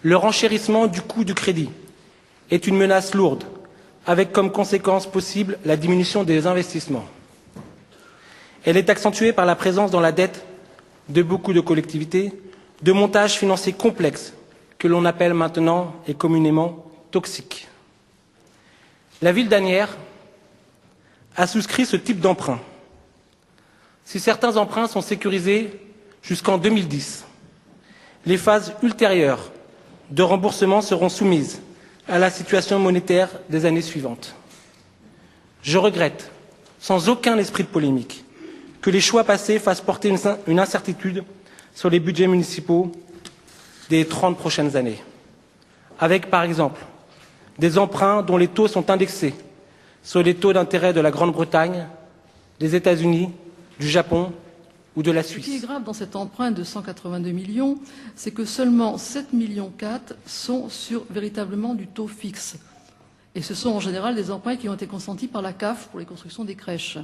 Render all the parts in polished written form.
Le renchérissement du coût du crédit est une menace lourde, avec comme conséquence possible la diminution des investissements. Elle est accentuée par la présence dans la dette de beaucoup de collectivités de montages financiers complexes que l'on appelle maintenant et communément toxiques. La ville d'Asnières a souscrit ce type d'emprunt. Si certains emprunts sont sécurisés jusqu'en 2010, les phases ultérieures de remboursement seront soumises à la situation monétaire des années suivantes. Je regrette, sans aucun esprit de polémique, que les choix passés fassent porter une incertitude sur les budgets municipaux des 30 prochaines années, avec par exemple des emprunts dont les taux sont indexés sur les taux d'intérêt de la Grande-Bretagne, des États-Unis, du Japon ou de la Suisse. Ce qui est grave dans cet emprunt de 182 millions, c'est que seulement 7,4 millions sont sur véritablement du taux fixe. Et ce sont en général des emprunts qui ont été consentis par la CAF pour les constructions des crèches.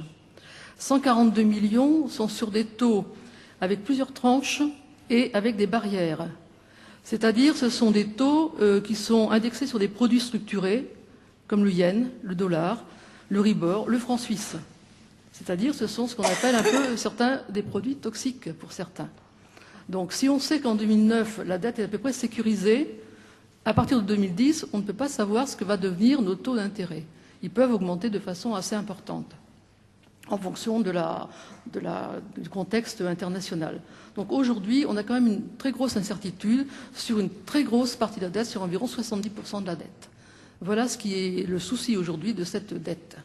142 millions sont sur des taux avec plusieurs tranches et avec des barrières. C'est-à-dire ce sont des taux qui sont indexés sur des produits structurés, comme le yen, le dollar, le Ribor, le franc suisse. C'est-à-dire ce sont ce qu'on appelle un peu certains des produits toxiques pour certains. Donc si on sait qu'en 2009, la dette est à peu près sécurisée, à partir de 2010, on ne peut pas savoir ce que va devenir nos taux d'intérêt. Ils peuvent augmenter de façon assez importante en fonction du contexte international. Donc aujourd'hui, on a quand même une très grosse incertitude sur une très grosse partie de la dette, sur environ 70% de la dette. Voilà ce qui est le souci aujourd'hui de cette dette.